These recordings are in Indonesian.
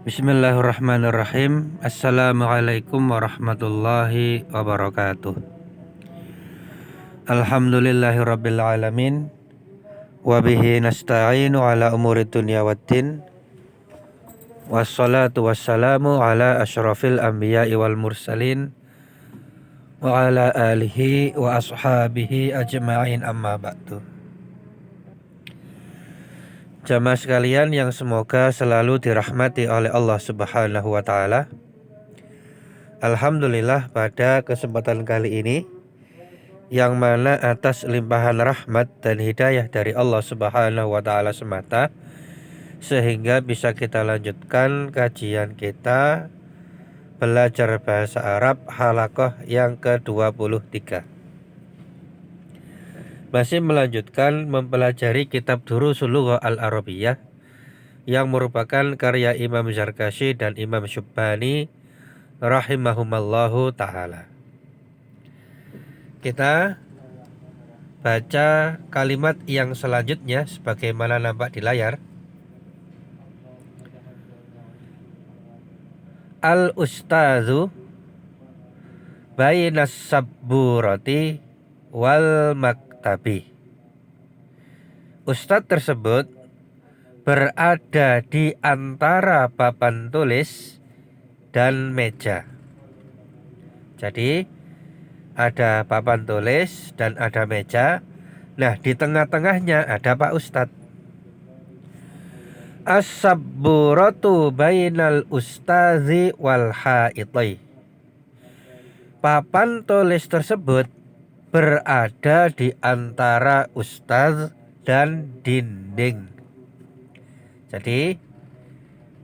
Bismillahirrahmanirrahim. Assalamualaikum warahmatullahi wabarakatuh. Alhamdulillahirabbil alamin wa bihi nasta'inu ala umuri dunya waddin. Wassalatu wassalamu ala asyrafil anbiya'i wal mursalin wa ala alihi wa ashabihi ajma'in, amma ba'du. Jamaah sekalian yang semoga selalu dirahmati oleh Allah Subhanahu wa taala. Alhamdulillah, pada kesempatan kali ini yang mana atas limpahan rahmat dan hidayah dari Allah Subhanahu wa taala semata, sehingga bisa kita lanjutkan kajian kita belajar bahasa Arab halaqah yang ke-23. Masih melanjutkan mempelajari kitab Durusul Lughah Al-Arabiyyah yang merupakan karya Imam Zarkashi dan Imam Syubbani rahimahumallahu ta'ala. Kita baca kalimat yang selanjutnya sebagaimana nampak di layar. Al-ustadzu bainas sabburati wal maktabi. Ustadz tersebut berada di antara papan tulis dan meja. Jadi ada papan tulis dan ada meja. Nah, di tengah-tengahnya ada Pak Ustadz. As-sabburatu bainal ustazi wal haiti. Papan tulis tersebut berada di antara ustaz dan dinding. Jadi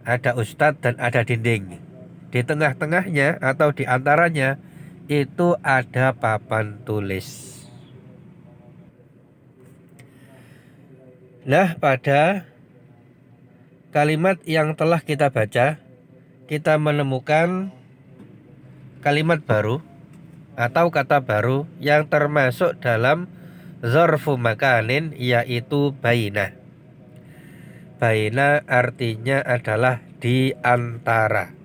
ada ustaz dan ada dinding. Di tengah-tengahnya atau di antaranya itu ada papan tulis. Nah, pada kalimat yang telah kita baca, kita menemukan kalimat baru atau kata baru yang termasuk dalam zarfu makanin, yaitu baina. Baina artinya adalah di antara.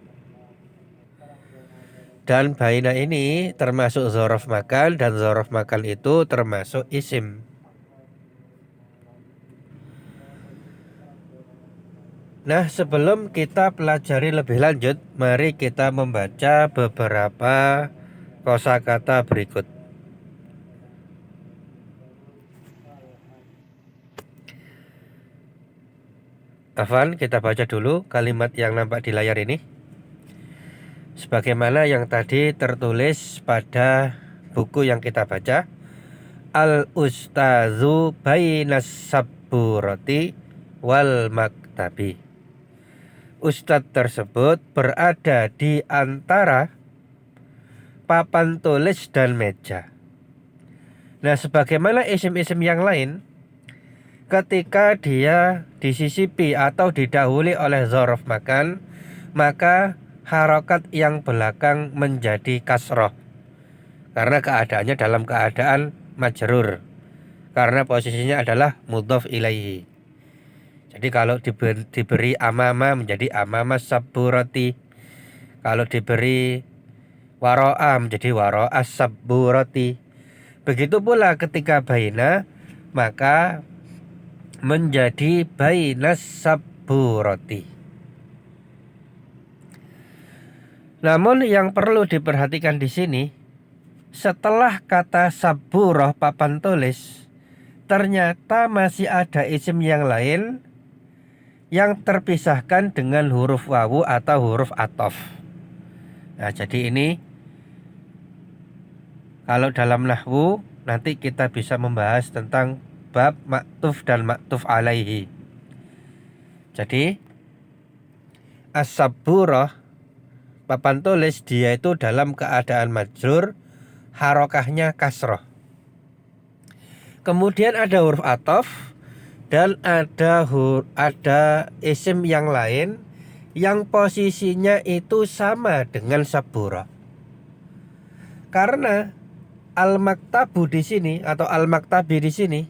Dan baina ini termasuk zarf makan, dan zarf makan itu termasuk isim. Nah, sebelum kita pelajari lebih lanjut, mari kita membaca beberapa kosakata berikut. Afwan, kita baca dulu kalimat yang nampak di layar ini, sebagaimana yang tadi tertulis pada buku yang kita baca. Al-ustazu bainas sabburati wal maktabi. Ustadz tersebut berada di antara papan tulis dan meja. Nah, sebagaimana isim-isim yang lain, ketika dia disisipi atau didahului oleh zarf makan, maka harokat yang belakang menjadi kasroh, karena keadaannya dalam keadaan majrur, karena posisinya adalah mudhof ilaihi. Jadi kalau diberi amama menjadi amama sabburati, kalau diberi waro'a menjadi waro'a sabburati. Begitu pula ketika baina, maka menjadi bainas sabburati. Namun yang perlu diperhatikan di sini, setelah kata sabburah papan tulis, ternyata masih ada isim yang lain yang terpisahkan dengan huruf wawu atau huruf atof. Nah, jadi ini kalau dalam nahwu nanti kita bisa membahas tentang bab maktuf dan maktuf alaihi. Jadi as-sabburah papan tulis, dia itu dalam keadaan majrur, harokahnya kasroh. Kemudian ada huruf atof dan ada isim yang lain yang posisinya itu sama dengan sabburah. Karena al-maktabu di sini atau al-maktabi di sini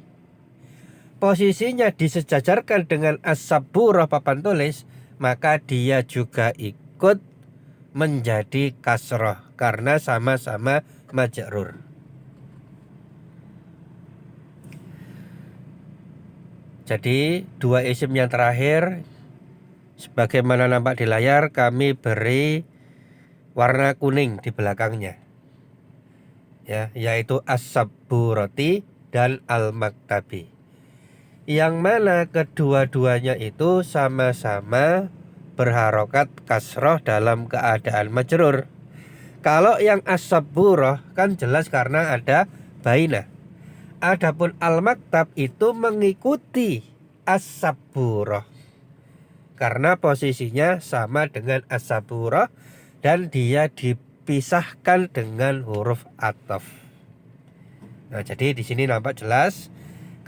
posisinya disejajarkan dengan as-sabburah papan tulis, maka dia juga ikut menjadi kasroh karena sama-sama majrur. Jadi dua isim yang terakhir sebagaimana nampak di layar kami beri warna kuning di belakangnya, ya, yaitu as-sabburati dan al-maktabi. Yang mana kedua-duanya itu sama-sama berharokat kasroh dalam keadaan majrur. Kalau yang as-sabburah kan jelas karena ada baina. Adapun al-maktab itu mengikuti as-sabburah karena posisinya sama dengan as-sabburah dan dia dipisahkan dengan huruf ataf. Nah, jadi di sini nampak jelas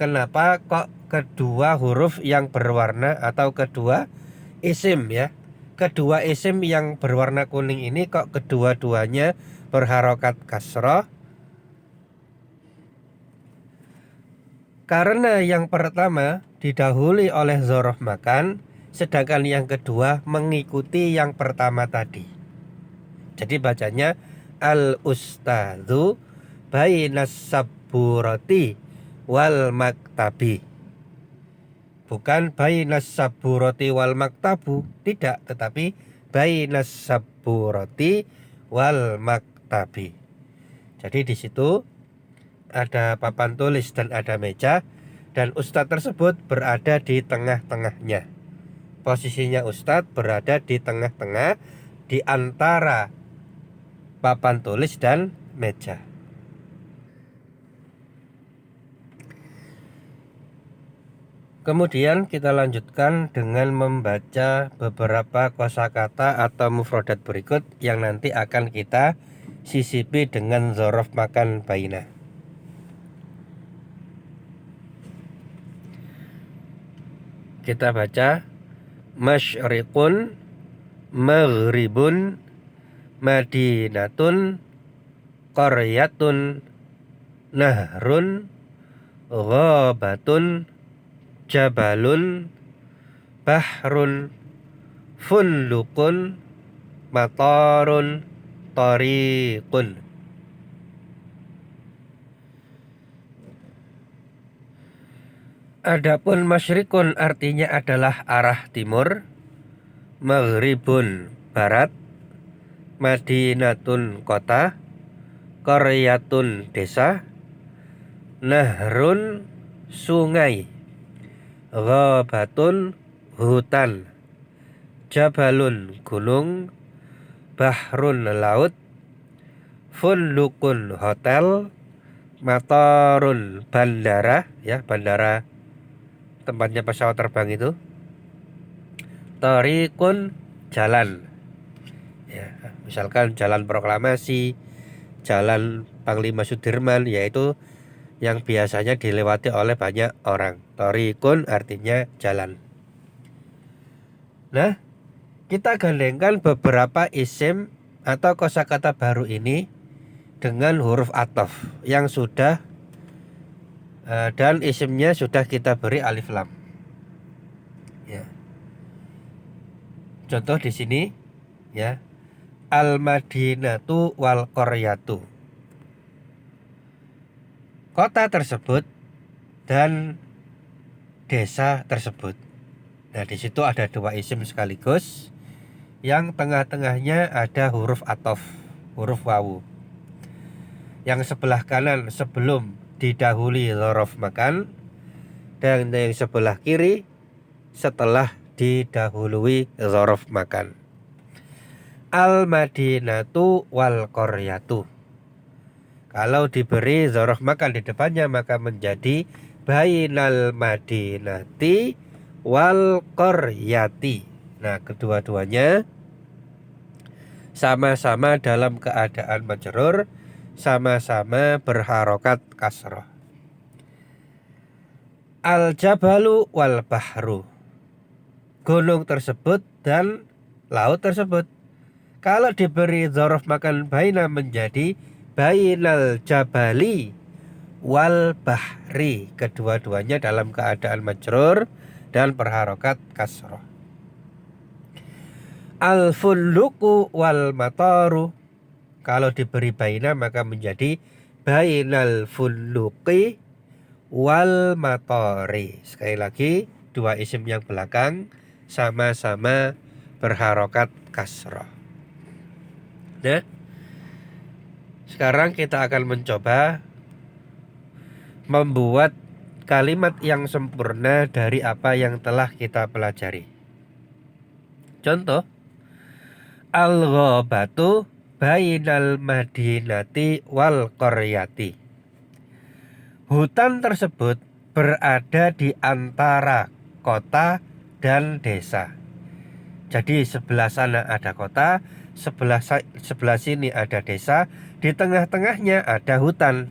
kenapa kok kedua huruf yang berwarna atau kedua isim, ya. Kedua isim yang berwarna kuning ini kok kedua-duanya berharokat kasroh. Karena yang pertama didahului oleh zorof makan, sedangkan yang kedua mengikuti yang pertama tadi. Jadi bacanya al-ustadzu bainas sabburati wal maktabi. Bukan bainas sabburati wal maktabu, tidak, tetapi bainas sabburati wal maktabi. Jadi di situ ada papan tulis dan ada meja, dan ustadz tersebut berada di tengah-tengahnya. Posisinya ustadz berada di tengah-tengah di antara papan tulis dan meja. Kemudian kita lanjutkan dengan membaca beberapa kosakata atau mufradat berikut yang nanti akan kita sisipi dengan zorof makan baina. Kita baca masyriqun, maghribun, madinatun, qaryatun, nahrun, ghabatun, jabalun, bahrun, funlukun, matarun, tariqun. Adapun masyrikun artinya adalah arah timur, maghribun barat, madinatun kota, qaryatun desa, nahrun sungai, ghabatun hutan, jabalun gunung, bahrun laut, funlukun hotel, matarun bandara, ya, bandara tempatnya pesawat terbang itu, tariqun jalan, ya, misalkan jalan proklamasi, jalan Panglima Sudirman, yaitu yang biasanya dilewati oleh banyak orang. Tariqun artinya jalan. Nah, kita gandengkan beberapa isim atau kosakata baru ini dengan huruf ataf yang sudah dan isimnya sudah kita beri alif lam. Ya. Contoh di sini, ya, al-madinatu wal qaryatu. Kota tersebut dan desa tersebut. Nah, di situ ada dua isim sekaligus. Yang tengah-tengahnya ada huruf ataf, huruf wawu. Yang sebelah kanan sebelum didahului zorof makan, dan yang sebelah kiri setelah didahului zorof makan. Al-madinatu wal qaryatu. Kalau diberi zorof makan di depannya maka menjadi bainal madinati wal qaryati. Nah, kedua-duanya sama-sama dalam keadaan majrur, sama-sama berharokat kasroh. Al-jabalu wal bahru. Gunung tersebut dan laut tersebut. Kalau diberi zorof makan baina menjadi bainal jabali wal bahri. Kedua-duanya dalam keadaan majrur dan berharokat kasroh. Al-fulluku wal mataru. Kalau diberi baina maka menjadi bainal fulluqi wal matari. Sekali lagi, dua isim yang belakang sama-sama berharokat kasrah. Nah, sekarang kita akan mencoba membuat kalimat yang sempurna dari apa yang telah kita pelajari. Contoh, al-ghabatu bainal madinati wal qaryati. Hutan tersebut berada di antara kota dan desa. Jadi sebelah sana ada kota, sebelah sini ada desa, di tengah-tengahnya ada hutan.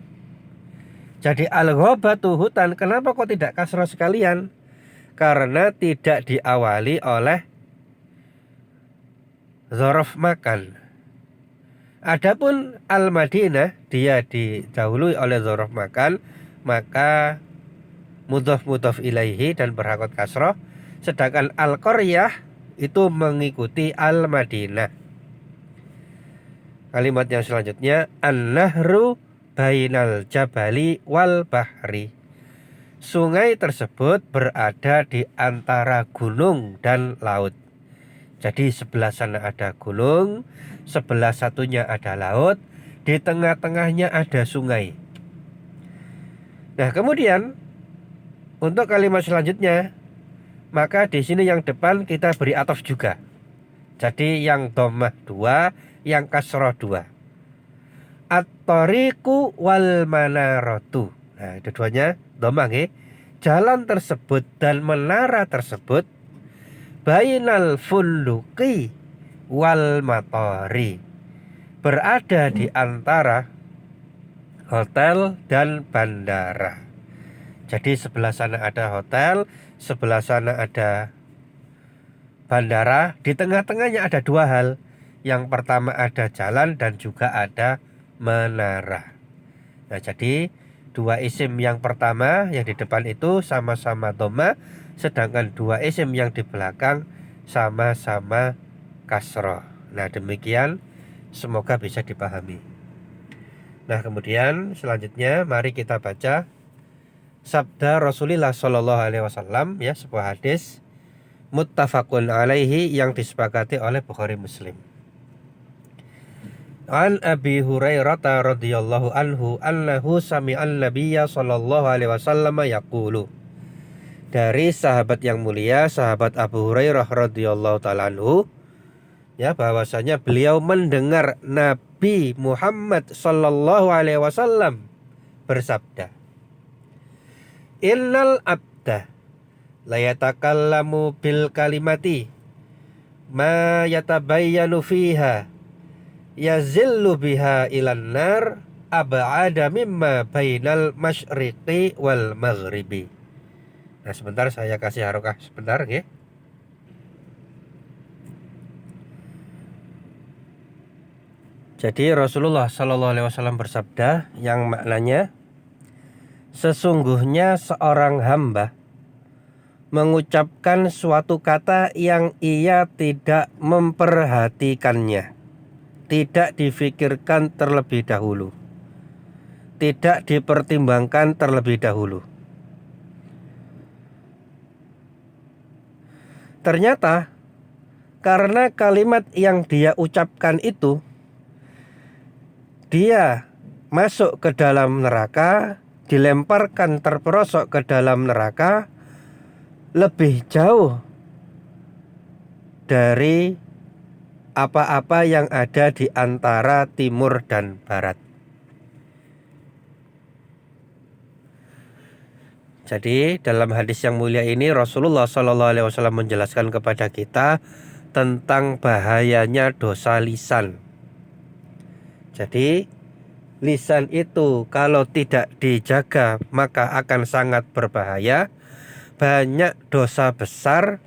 Jadi al-ghabatu hutan, kenapa kok tidak kasrah sekalian? Karena tidak diawali oleh dzaraf makan. Adapun al-Madinah dia didahului oleh dzaraf makan, maka mudhaf ilaihi dan berharokat kasrah. Sedangkan al-qaryah itu mengikuti al-Madinah. Kalimat yang selanjutnya, an-nahru bainal jabali wal bahri. Sungai tersebut berada di antara gunung dan laut. Jadi sebelah sana ada gunung, sebelah satunya ada laut, di tengah-tengahnya ada sungai. Nah, kemudian untuk kalimat selanjutnya, maka di sini yang depan kita beri ataf juga. Jadi yang dhammah 2, yang kasrah 2. At-tariqu wal manaratu. Nah, dua-duanya dhammah nggih. Jalan tersebut dan menara tersebut bainal fulluqi wal matari. Berada di antara hotel dan bandara. Jadi sebelah sana ada hotel, sebelah sana ada bandara, di tengah-tengahnya ada dua hal. Yang pertama ada jalan dan juga ada menara. Nah, jadi dua isim yang pertama yang di depan itu sama-sama dhamma, sedangkan dua isim yang di belakang sama-sama kasroh. Nah, demikian, semoga bisa dipahami. Nah, kemudian selanjutnya mari kita baca sabda Rasulullah Shallallahu Alaihi Wasallam, ya, sebuah hadis muttafaqun alaihi yang disepakati oleh Bukhari Muslim. An Abi Hurairah radhiyallahu anhu annahu sami'an nabiyya sallallahu alaihi wasallam yaqulu. Dari sahabat yang mulia, sahabat Abu Hurairah radhiyallahu taala anhu, ya, bahwasanya beliau mendengar Nabi Muhammad sallallahu alaihi wasallam bersabda, innal abda la yatakallamu bil kalimati ma yatabayyanu fiha yazillu biha ilan nar ab'ada mimma bainal masyriqi wal maghribi. Nah, sebentar saya kasih harokah sebentar, nggih. Jadi Rasulullah Shallallahu Alaihi Wasallam bersabda yang maknanya, sesungguhnya seorang hamba mengucapkan suatu kata yang ia tidak memperhatikannya, tidak difikirkan terlebih dahulu, tidak dipertimbangkan terlebih dahulu. Ternyata karena kalimat yang dia ucapkan itu, dia masuk ke dalam neraka, dilemparkan terperosok ke dalam neraka lebih jauh dari apa-apa yang ada di antara timur dan barat. Jadi dalam hadis yang mulia ini Rasulullah Shallallahu Alaihi Wasallam menjelaskan kepada kita tentang bahayanya dosa lisan. Jadi lisan itu kalau tidak dijaga maka akan sangat berbahaya. Banyak dosa besar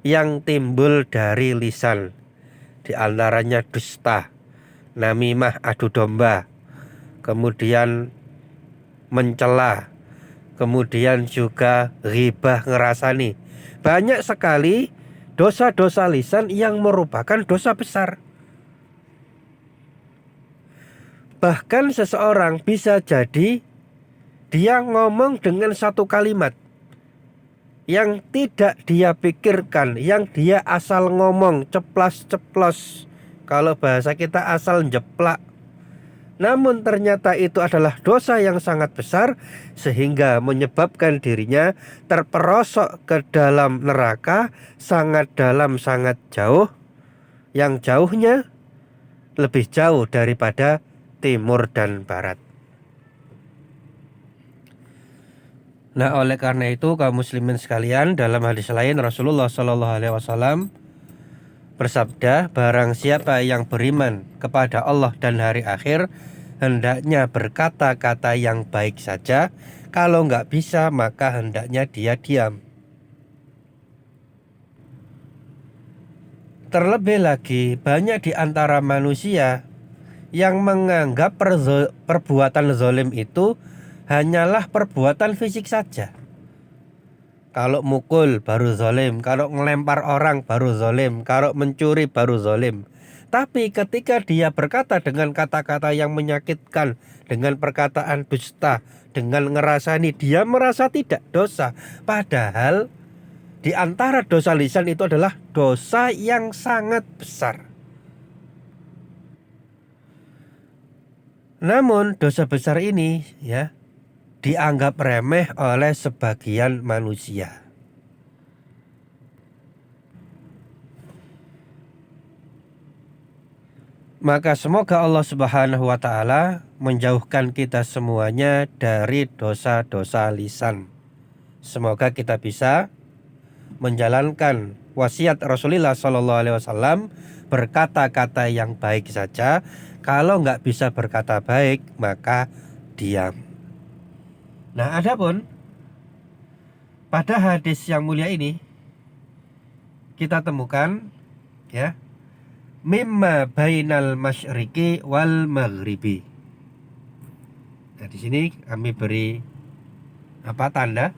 yang timbul dari lisan. Di antaranya dusta, namimah, adu domba, kemudian mencela, kemudian juga ghibah, ngerasani. Banyak sekali dosa-dosa lisan yang merupakan dosa besar. Bahkan seseorang bisa jadi dia ngomong dengan satu kalimat yang tidak dia pikirkan, yang dia asal ngomong, ceplas-ceplos. Kalau bahasa kita asal jeplak. Namun ternyata itu adalah dosa yang sangat besar, sehingga menyebabkan dirinya terperosok ke dalam neraka sangat dalam, sangat jauh, yang jauhnya lebih jauh daripada timur dan barat. Nah, oleh karena itu kaum muslimin sekalian, dalam hadis lain Rasulullah Shallallahu Alaihi Wasallam bersabda, barang siapa yang beriman kepada Allah dan hari akhir, hendaknya berkata-kata yang baik saja. Kalau nggak bisa, maka hendaknya dia diam. Terlebih lagi, banyak di antara manusia yang menganggap perbuatan zalim itu hanyalah perbuatan fisik saja. Kalau mukul baru zalim, kalau ngelempar orang baru zalim, kalau mencuri baru zalim. Tapi ketika dia berkata dengan kata-kata yang menyakitkan, dengan perkataan dusta, dengan ngerasani, dia merasa tidak dosa. Padahal di antara dosa lisan itu adalah dosa yang sangat besar. Namun dosa besar ini ya dianggap remeh oleh sebagian manusia. Maka semoga Allah Subhanahu wa taala menjauhkan kita semuanya dari dosa-dosa lisan. Semoga kita bisa menjalankan wasiat Rasulullah Shallallahu Alaihi Wasallam, berkata-kata yang baik saja. Kalau nggak bisa berkata baik, maka diam. Nah, adapun pada hadis yang mulia ini kita temukan ya, mimma bainal masyriqi wal maghribi. Nah, di sini kami beri tanda.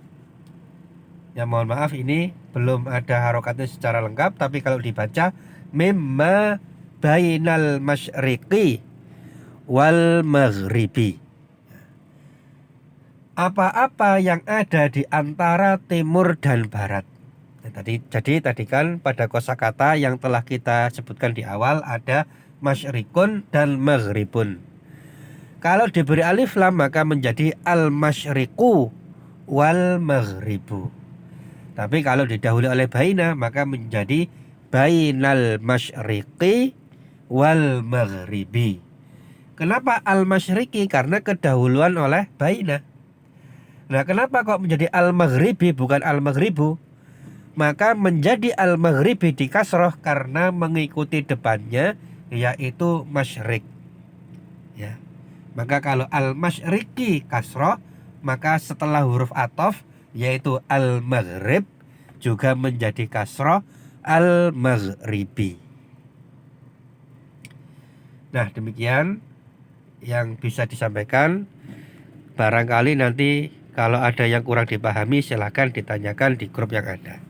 Ya, mohon maaf ini belum ada harokatnya secara lengkap, tapi kalau dibaca mimma bainal masyriqi wal maghribi. Apa-apa yang ada di antara timur dan barat. Jadi tadi kan pada kosakata yang telah kita sebutkan di awal ada masyrikun dan maghribun. Kalau diberi alif lam maka menjadi al-masyriku wal maghribu. Tapi kalau didahului oleh baina maka menjadi bainal masyriqi wal maghribi. Kenapa al-masyriqi? Karena kedahuluan oleh baina. Nah, kenapa kok menjadi al-maghribi bukan al-maghribu? Maka menjadi al-maghribi di kasroh karena mengikuti depannya yaitu masyrik. Ya. Maka kalau al-masyriqi kasroh, maka setelah huruf ataf yaitu al-maghrib juga menjadi kasroh al-maghribi. Nah, demikian yang bisa disampaikan. Barangkali nanti kalau ada yang kurang dipahami silahkan ditanyakan di grup yang ada.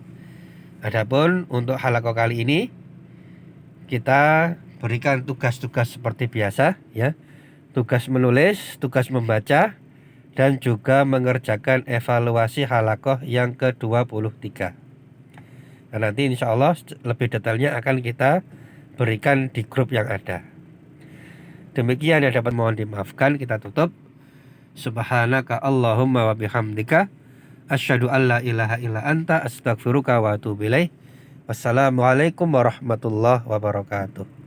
Adapun untuk halaqah kali ini kita berikan tugas-tugas seperti biasa ya. Tugas menulis, tugas membaca, dan juga mengerjakan evaluasi halaqah yang ke-23. Nah, nanti insya Allah lebih detailnya akan kita berikan di grup yang ada. Demikian yang dapat mohon dimaafkan, kita tutup. Subhanaka Allahumma wa bihamdika asyhadu an la ilaha illa anta astaghfiruka wa atubu ilaik. Wassalamualaikum warahmatullahi wabarakatuh.